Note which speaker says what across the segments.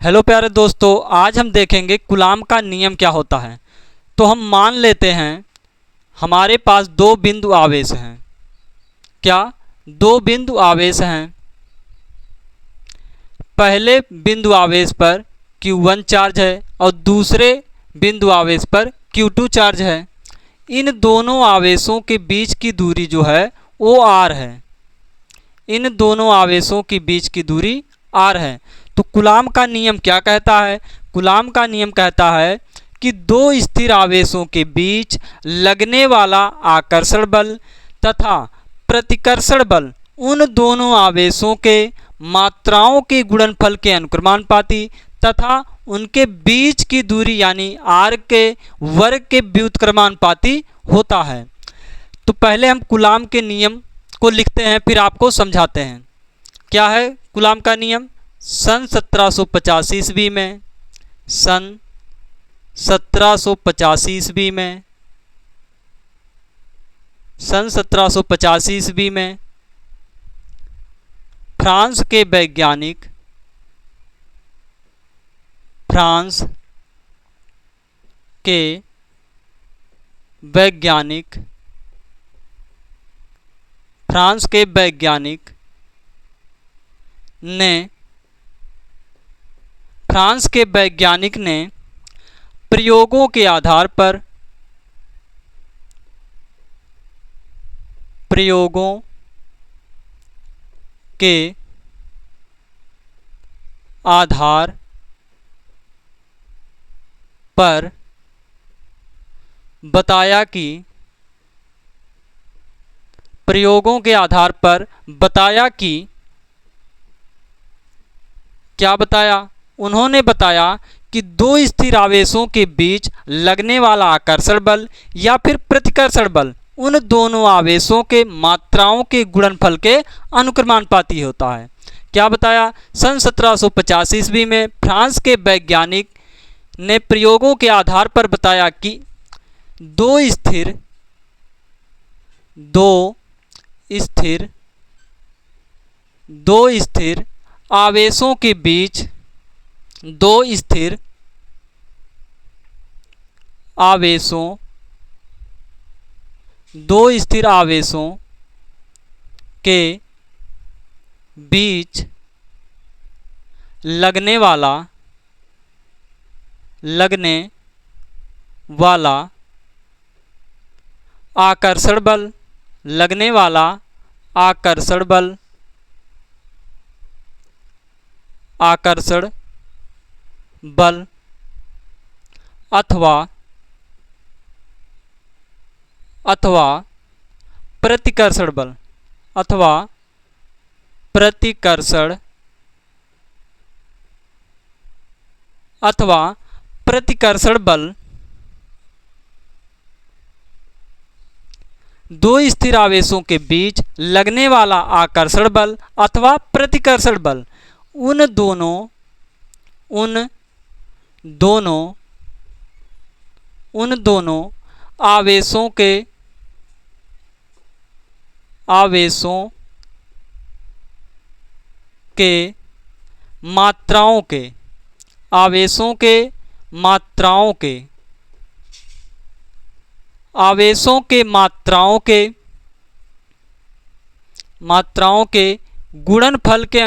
Speaker 1: Hello प्यारे दोस्तों, आज हम देखेंगे कूलाम का नियम क्या होता है। तो हम मान लेते हैं हमारे पास दो बिंदु आवेश हैं। क्या दो बिंदु आवेश हैं? पहले बिंदु आवेश पर Q1 चार्ज है और दूसरे बिंदु आवेश पर Q2 चार्ज है। इन दोनों आवेशों के बीच की दूरी जो है वो r है। इन दोनों आवेशों के बीच की दूरी r है। तो कूलाम का नियम क्या कहता है? कूलाम का नियम कहता है कि दो स्थिर आवेशों के बीच लगने वाला आकर्षण बल तथा प्रतिकर्षण बल उन दोनों आवेशों के मात्राओं के गुणनफल के अनुक्रमानुपाती तथा उनके बीच की दूरी यानी r के वर्ग के व्युत्क्रमानुपाती होता है। तो पहले हम कूलाम के नियम को लिखते हैं, फिर आपको समझाते हैं। क्या है कूलाम का नियम? सन 1785 ईस्वी में सन 1785 ईस्वी में सन 1785 ईस्वी में फ्रांस के वैज्ञानिक फ्रांस के वैज्ञानिक ने प्रयोगों के आधार पर बताया कि क्या बताया? उन्होंने बताया कि दो स्थिर आवेशों के बीच लगने वाला आकर्षण बल या फिर प्रतिकर्षण बल उन दोनों आवेशों के मात्राओं के गुणनफल के अनुक्रमानुपाती होता है। क्या बताया? सन 1785 ईस्वी में फ्रांस के वैज्ञानिक ने प्रयोगों के आधार पर बताया कि दो स्थिर आवेशों के बीच लगने वाला आकर्षण बल अथवा प्रतिकर्षण बल दो स्थिर आवेशों के बीच लगने वाला आकर्षण बल अथवा प्रतिकर्षण बल उन दोनों आवेशों के मात्राओं के गुणनफल के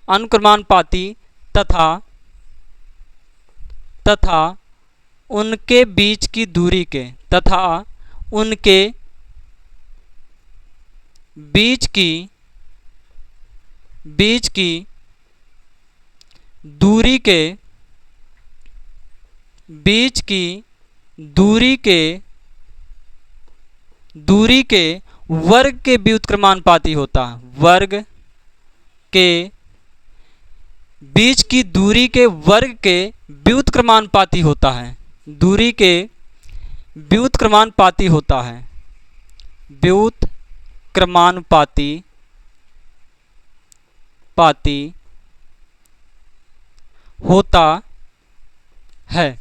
Speaker 1: अनुक्रमानुपाती तथा उनके बीच की दूरी के दूरी के वर्ग के व्युत्क्रमानुपाती होता है। वर्ग के बीच की दूरी के वर्ग के व्युत्क्रमानुपाती होता है। दूरी के व्युत्क्रमानुपाती होता है। व्युत्क्रमानुपाती अनुक्रमानुपाती होता है।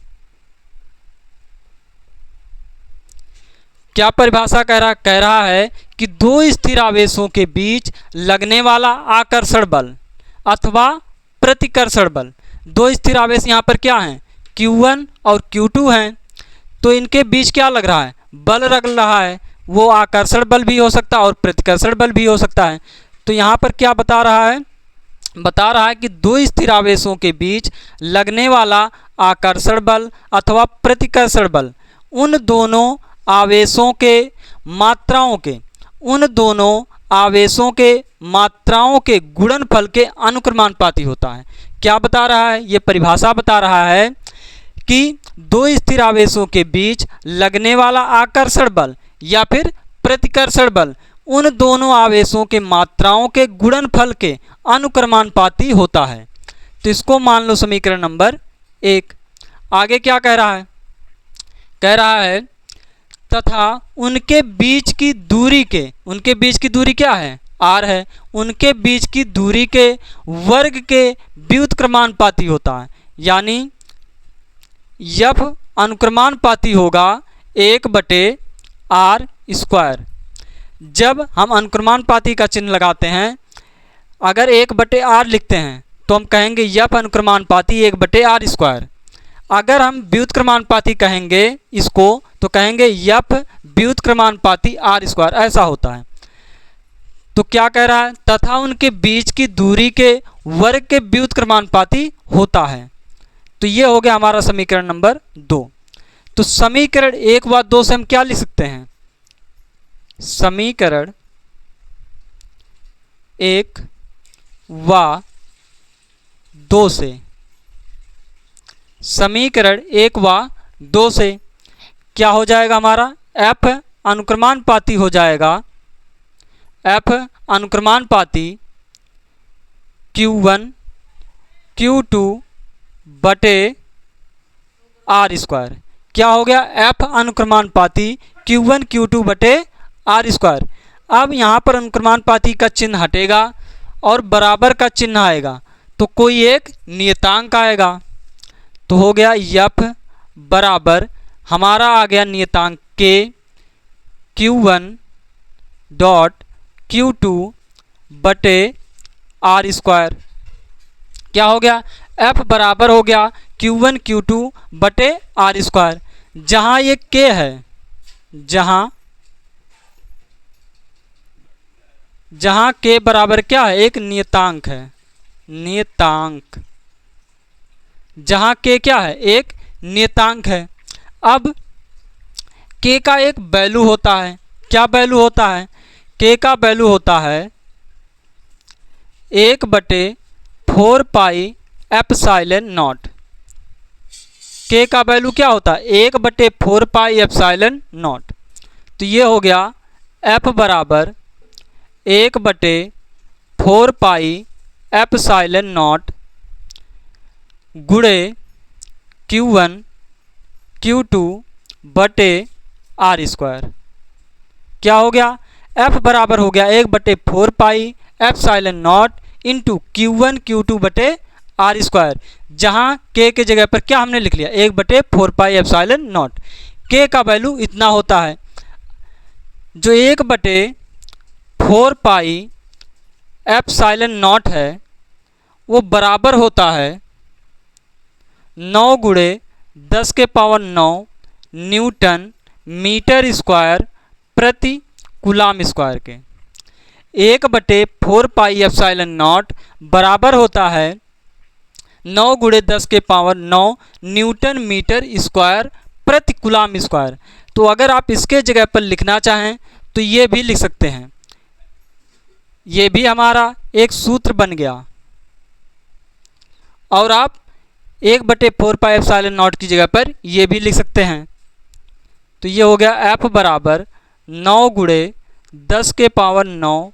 Speaker 1: क्या परिभाषा कह रहा है कि दो स्थिर आवेशों के बीच लगने वाला आकर्षण बल अथवा प्रतिकर्षण बल, दो स्थिर आवेश यहाँ पर क्या हैं, Q1 और Q2 हैं, तो इनके बीच क्या लग रहा है, बल लग रहा है। वो आकर्षण बल भी हो सकता है और प्रतिकर्षण बल भी हो सकता है। तो यहाँ पर क्या बता रहा है कि दो स्थिर आवेशों के बीच लगने वाला आकर्षण बल अथवा प्रतिकर्षण बल उन दोनों आवेशों के मात्राओं के गुणनफल के अनुक्रमानुपाती होता है। क्या बता रहा है, ये परिभाषा बता रहा है कि दो स्थिर आवेशों के बीच लगने वाला आकर्षण बल या फिर प्रतिकर्षण बल उन दोनों आवेशों के मात्राओं के गुणनफल के अनुक्रमानुपाती होता है। तो इसको मान लो समीकरण नंबर 1। आगे क्या कह रहा है तथा उनके बीच की दूरी क्या है, r है, उनके बीच की दूरी के वर्ग के व्युत्क्रमानुपाती होता है। यानी F अनुक्रमानुपाती होगा 1/r²। जब हम अनुक्रमानुपाती का चिन्ह लगाते हैं, अगर 1/r लिखते हैं तो हम कहेंगे F अनुक्रमानुपाती 1/r²। अगर हम व्युत्क्रमानुपाती कहेंगे इसको तो कहेंगे F व्युत्क्रमानुपाती r², ऐसा होता है। तो क्या कह रहा है, तथा उनके बीच की दूरी के वर्ग के व्युत्क्रमानुपाती होता है। तो ये हो गया हमारा समीकरण नंबर 2। तो समीकरण 1 व 2 से हम क्या लिख सकते हैं, समीकरण 1 व 2 से, समीकरण 1 व 2 से क्या हो जाएगा हमारा, F अनुक्रमानुपाती हो जाएगा, F अनुक्रमानुपाती Q1 Q2 बटे r²। क्या हो गया, F अनुक्रमानुपाती Q1 Q2 बटे r²। अब यहाँ पर अनुक्रमानुपाती का चिन्ह हटेगा और बराबर का चिन्ह आएगा, तो कोई एक नियतांक आएगा। तो हो गया F बराबर हमारा आ गया नियतांक K Q1 डॉट Q2 बटे r²। क्या हो गया, F बराबर हो गया Q1 Q2 बटे r²। जहाँ ये K है, जहाँ K बराबर क्या है, एक नियतांक है, जहाँ K क्या है, एक नियतांक है। अब K का एक वैल्यू होता है, क्या वैल्यू होता है, K का वैल्यू होता है 1/4 पाई एप्सिलॉन नॉट। K का वैल्यू क्या होता है, 1/4 पाई एप्सिलॉन नॉट। तो ये हो गया F बराबर 1/4 पाई एप्सिलॉन नॉट गुणे Q1 Q2 बटे r²। क्या हो गया, F बराबर हो गया 1/4 pi epsilon not into Q1 Q2 बटे r²। जहाँ K के जगह पर क्या हमने लिख लिया, 1/4 पाई एप्सिलॉन नॉट। K का वैल्यू इतना होता है, जो 1/4 पाई एप्सिलॉन नॉट है वो बराबर होता है 9 गुणे 10⁻⁹ न्यूटन मीटर स्क्वायर प्रति कूलाम स्क्वायर के। 1/4 पाई एप्सिलॉन नॉट बराबर होता है 9 गुणे 10⁻⁹ न्यूटन मीटर स्क्वायर प्रति कूलाम स्क्वायर। तो अगर आप इसके जगह पर लिखना चाहें तो ये भी लिख सकते हैं, ये भी हमारा एक सूत्र बन गया। और आप 1/4 पाई एप्सिलॉन नॉट की जगह पर ये भी लिख सकते हैं। तो ये हो गया F बराबर 9 गुणे 10⁻⁹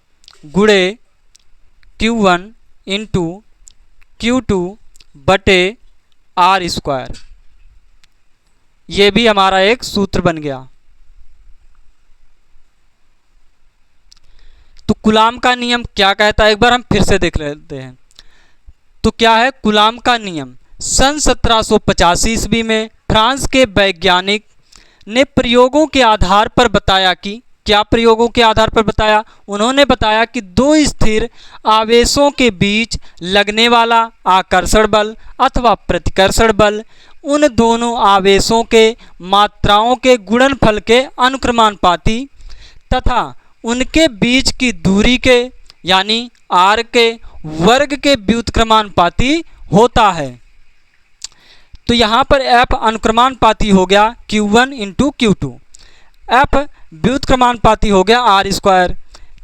Speaker 1: गुणे Q1 इंटू Q2 बटे r²। ये भी हमारा एक सूत्र बन गया। तो कूलाम का नियम क्या कहता है, एक बार हम फिर से देख लेते हैं। तो क्या है कूलाम का नियम? सन 1785 ईस्वी में फ्रांस के वैज्ञानिक ने प्रयोगों के आधार पर बताया कि, क्या प्रयोगों के आधार पर बताया? उन्होंने बताया कि दो स्थिर आवेशों के बीच लगने वाला आकर्षण बल अथवा प्रतिकर्षण बल उन दोनों आवेशों के मात्राओं के गुणनफल के अनुक्रमानुपाती तथा उनके बीच की दूरी के यानी r के वर्ग के व्युत्क्रमानुपाती होता है। तो यहाँ पर F अनुक्रमानुपाती हो गया Q1 इंटू Q2, F व्युत्क्रमानुपाती हो गया R स्क्वायर।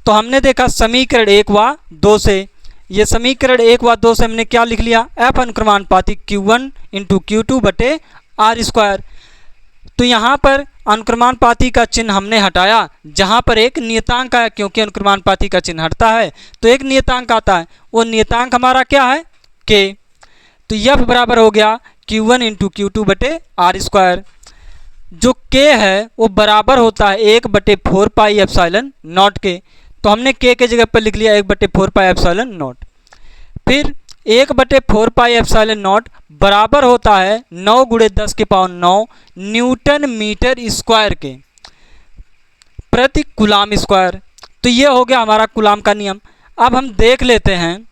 Speaker 1: तो हमने देखा समीकरण 1 व 2 से, ये समीकरण 1 व 2 से हमने क्या लिख लिया? F अनुक्रमानुपाती Q1 इंटू Q2 बटे R स्क्वायर। तो यहाँ पर अनुक्रमानुपाती का चिन्ह हमने हटाया जहाँ पर एक नियतांक आया, क्योंकि अनुक्रमानुपाती का चिन्ह हटता है तो एक नियतांक आता है, वो नियतांक हमारा क्या है? K। तो F बराबर हो गया Q1 इंटू Q2 बटे R स्क्वायर। जो K है वो बराबर होता है 1/4 पाई एप्सिलॉन नॉट के। तो हमने K के जगह पर लिख लिया 1/4 पाई एप्सिलॉन नॉट। फिर 1/4 पाई एप्सिलॉन नॉट बराबर होता है 9 × 10⁹ न्यूटन मीटर स्क्वायर के प्रति कूलाम स्क्वायर। तो ये हो गया हमारा कूलाम का नियम। अब हम देख लेते हैं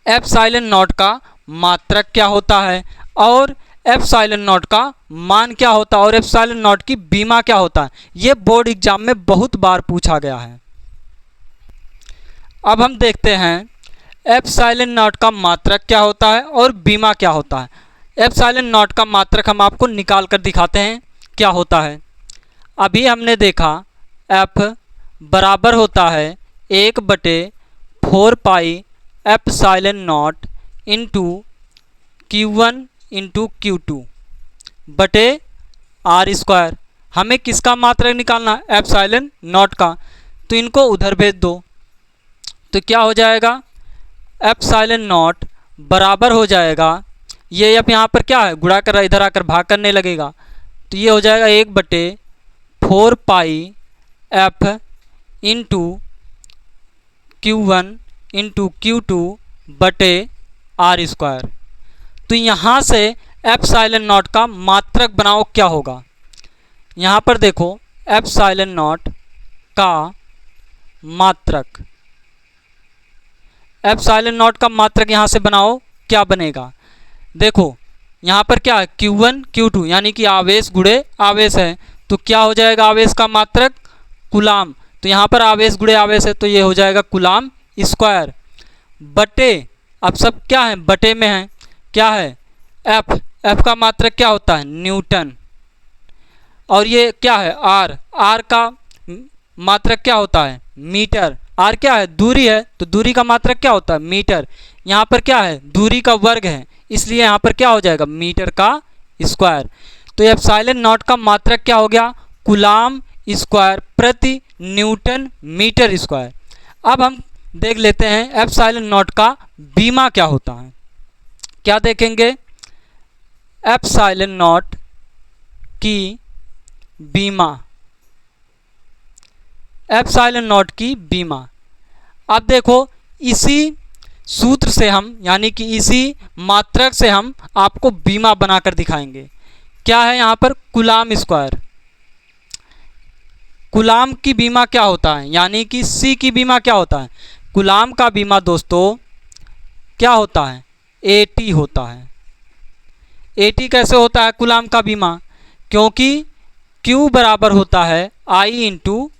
Speaker 1: एप्सिलॉन नॉट का मात्रक क्या होता है और एप्सिलॉन नॉट का मान क्या होता है और एप्सिलॉन नॉट की बीमा क्या होता है। ये बोर्ड एग्जाम में बहुत बार पूछा गया है। अब हम देखते हैं एप्सिलॉन नॉट का मात्रक क्या होता है और बीमा क्या होता है। एप्सिलॉन नॉट का मात्रक हम आपको निकाल कर दिखाते हैं क्या होता है। अभी हमने देखा F बराबर होता है 1/4 pi epsilon not into Q1 into Q2 बटे R स्क्वायर। हमें किसका मात्रक निकालना? एप्सिलॉन नॉट का। तो इनको उधर भेज दो तो क्या हो जाएगा? एप्सिलॉन नॉट बराबर हो जाएगा, ये अब यहाँ पर क्या है गुणा कर रहा है, इधर आकर भाग करने लगेगा। तो ये हो जाएगा 1/4 पाई F into Q1 into Q2 बटे R स्क्वायर। तो यहाँ से एप्सिलॉन नॉट का मात्रक बनाओ क्या होगा। यहाँ पर देखो एप्सिलॉन नॉट का मात्रक, एप्सिलॉन नॉट का मात्रक यहाँ से बनाओ क्या बनेगा। देखो यहाँ पर क्या है Q1 Q2 यानी कि आवेश गुणे आवेश है, तो क्या हो जाएगा आवेश का मात्रक? कूलाम। तो यहाँ पर आवेश गुणे आवेश है तो ये हो जाएगा कूलाम स्क्वायर बटे, अब सब क्या है बटे में है, क्या है F का मात्रक क्या होता है? न्यूटन। और ये क्या है R का मात्रक क्या होता है? मीटर। R क्या है? दूरी है, तो दूरी का मात्रक क्या होता है? मीटर। यहाँ पर क्या है? दूरी का वर्ग है, इसलिए यहाँ पर क्या हो जाएगा? मीटर का स्क्वायर। तो एप्सिलॉन नॉट का मात्रक क्या हो गया? कूलाम स्क्वायर प्रति न्यूटन मीटर स्क्वायर। अब हम देख लेते हैं एप्सिलॉन नॉट का बीमा क्या होता है। क्या देखेंगे? एप्सिलॉन नॉट की बीमा, एप्सिलॉन नॉट की बीमा। अब देखो इसी सूत्र से हम यानी कि इसी मात्रक से हम आपको बीमा बनाकर दिखाएंगे। क्या है यहाँ पर? Coulomb square. कूलाम की बीमा क्या होता है यानी कि C की बीमा क्या होता है? कूलाम का बीमा दोस्तों क्या होता है? AT होता है। AT कैसे होता है कूलाम का बीमा? क्योंकि Q बराबर होता है I इंटू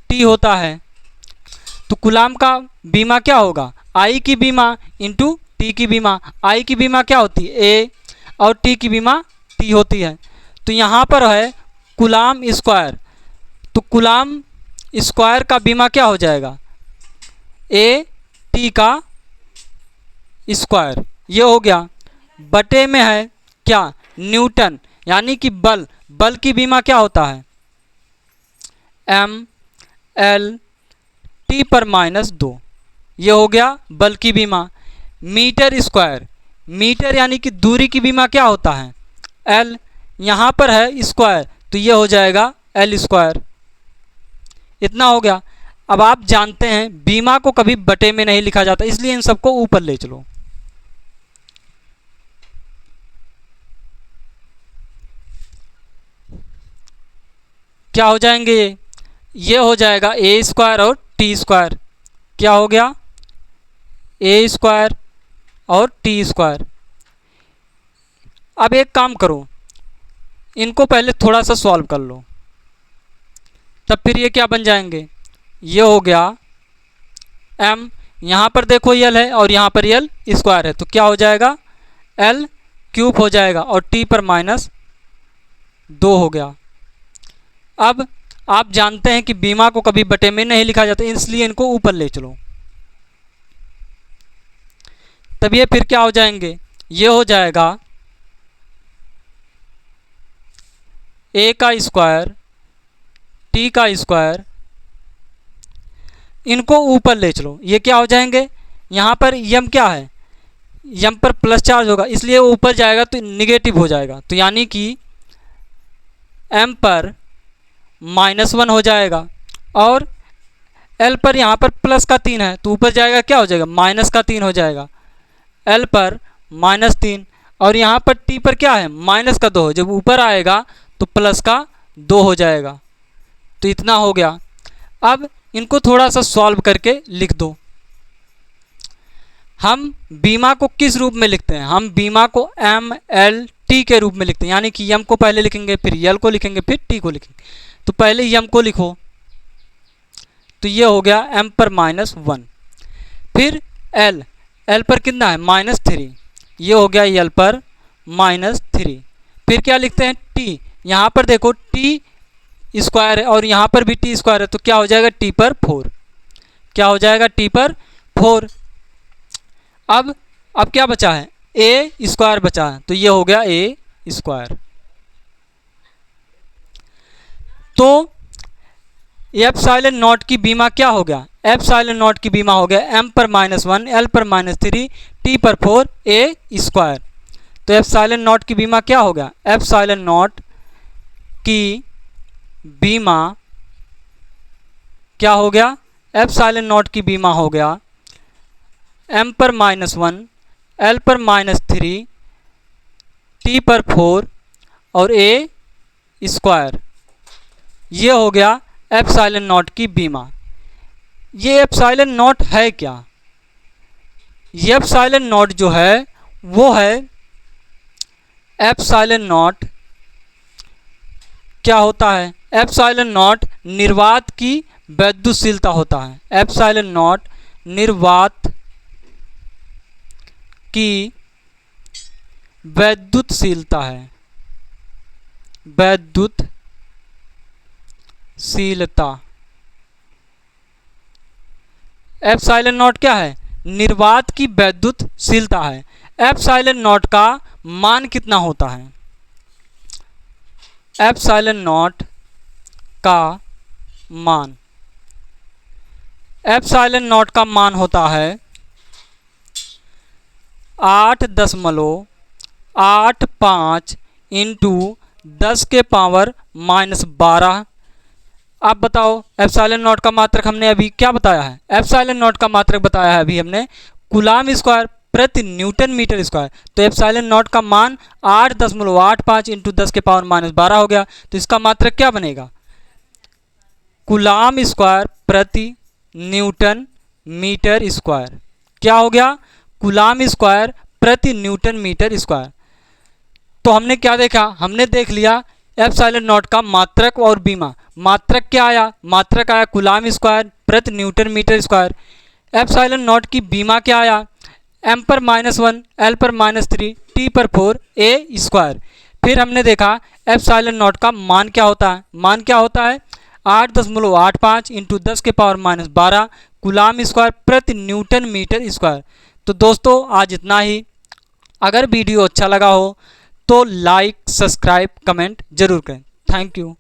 Speaker 1: T होता है। तो कूलाम का बीमा क्या होगा? I की बीमा इंटू T की बीमा। I की बीमा क्या होती है? A और T की बीमा T होती है। तो यहाँ पर है कूलाम स्क्वायर, तो कूलाम स्क्वायर का बीमा क्या हो जाएगा? AT का स्क्वायर। ये हो गया बटे में है क्या? न्यूटन यानी कि बल। बल की बीमा क्या होता है? M/L/T/2। ये हो गया बल की बीमा। मीटर स्क्वायर, मीटर यानी कि दूरी की बीमा क्या होता है? L। यहाँ पर है स्क्वायर तो ये हो जाएगा L स्क्वायर। इतना हो गया। अब आप जानते हैं बीमा को कभी बटे में नहीं लिखा जाता, इसलिए इन सबको ऊपर ले चलो। क्या हो जाएंगे ये हो जाएगा ए स्क्वायर और टी स्क्वायर। क्या हो गया, ए स्क्वायर और टी स्क्वायर। अब एक काम करो, इनको पहले थोड़ा सा सॉल्व कर लो, तब फिर ये क्या बन जाएंगे, ये हो गया m, यहाँ पर देखो यल है और यहाँ पर यल स्क्वायर है, तो क्या हो जाएगा l क्यूब हो जाएगा और t पर -2 हो गया। अब आप जानते हैं कि बीमा को कभी बटे में नहीं लिखा जाता, इसलिए इनको ऊपर ले चलो। तब ये फिर क्या हो जाएंगे, ये हो जाएगा a का स्क्वायर t का स्क्वायर, इनको ऊपर ले चलो, ये क्या हो जाएंगे, यहाँ पर यम क्या है, यम पर प्लस चार्ज होगा, इसलिए ऊपर जाएगा तो निगेटिव हो जाएगा, तो यानी कि m पर -1 हो जाएगा और l पर यहाँ पर प्लस का 3 है, तो ऊपर जाएगा क्या हो जाएगा, -3 हो जाएगा, l पर -3 और यहाँ पर t पर क्या है, -2, जब ऊपर आएगा तो +2 हो जाएगा, तो इतना हो गया। अब इनको थोड़ा सा सॉल्व करके लिख दो। हम बीमा को किस रूप में लिखते हैं, हम बीमा को एम एल टी के रूप में लिखते हैं, यानी कि यम को पहले लिखेंगे, फिर यल को लिखेंगे, फिर टी को लिखेंगे। तो पहले यम को लिखो, तो ये हो गया m पर -1, फिर l पर कितना है -3, ये हो गया यल पर -3, फिर क्या लिखते हैं t, यहाँ पर देखो t स्क्वायर है और यहाँ पर भी टी स्क्वायर है, तो क्या हो जाएगा टी पर 4, क्या हो जाएगा टी पर 4। अब क्या बचा है, ए स्क्वायर बचा है, तो ये हो गया ए स्क्वायर। तो एप्सिलॉन नॉट की बीमा क्या हो गया, एप्सिलॉन नॉट की बीमा हो गया m पर -1, l पर -3, t पर 4, ए स्क्वायर। तो एप्सिलॉन नॉट की बीमा क्या हो गया, एप्सिलॉन नॉट की बीमा क्या हो गया, एप्सिलॉन नॉट की बीमा हो गया m पर -1, l पर -3, t पर 4 और a स्क्वायर। ये हो गया एप्सिलॉन नॉट की बीमा। ये एप्सिलॉन नॉट है क्या, ये एप्सिलॉन नॉट जो है वो है, एप्सिलॉन नॉट क्या होता है, एप्सिलॉन नॉट निर्वात की वैद्युतशीलता होता है, एप्सिलॉन नॉट निर्वात की वैद्युतशीलता है, वैद्युतशीलता। एप्सिलॉन नॉट क्या है, निर्वात की वैद्युतशीलता है। एप्सिलॉन नॉट का मान कितना होता है, एप्सिलॉन नॉट का मान, एप्सिलॉन नॉट का मान होता है 8.85 इंटू 10 के पावर -12। आप बताओ एप्सिलॉन नॉट का मात्रक हमने अभी क्या बताया है, एप्सिलॉन नॉट का मात्रक बताया है अभी हमने कूलाम स्क्वायर प्रति न्यूटन मीटर स्क्वायर। तो एप्सिलॉन नॉट का मान 8.85 इंटू 10 के पावर -12 हो गया, तो इसका मात्रक क्या बनेगा, कूलाम स्क्वायर प्रति न्यूटन मीटर स्क्वायर। क्या हो गया, कूलाम स्क्वायर प्रति न्यूटन मीटर स्क्वायर। तो हमने क्या देखा, हमने देख लिया एप्सिलॉन नॉट का मात्रक और बीमा। मात्रक क्या आया, मात्रक आया कूलाम स्क्वायर प्रति newton metre square. Epsilon naught की बीमा क्या आया, m पर -1, l पर -3, t पर 4, a स्क्वायर। फिर हमने देखा एप्सिलॉन नॉट का मान क्या होता है, मान क्या होता है 8.85 इंटू 10 के पावर -12 कूलाम स्क्वायर प्रति न्यूटन मीटर स्क्वायर। तो दोस्तों आज इतना ही। अगर वीडियो अच्छा लगा हो तो लाइक, सब्सक्राइब, कमेंट जरूर करें। Thank you.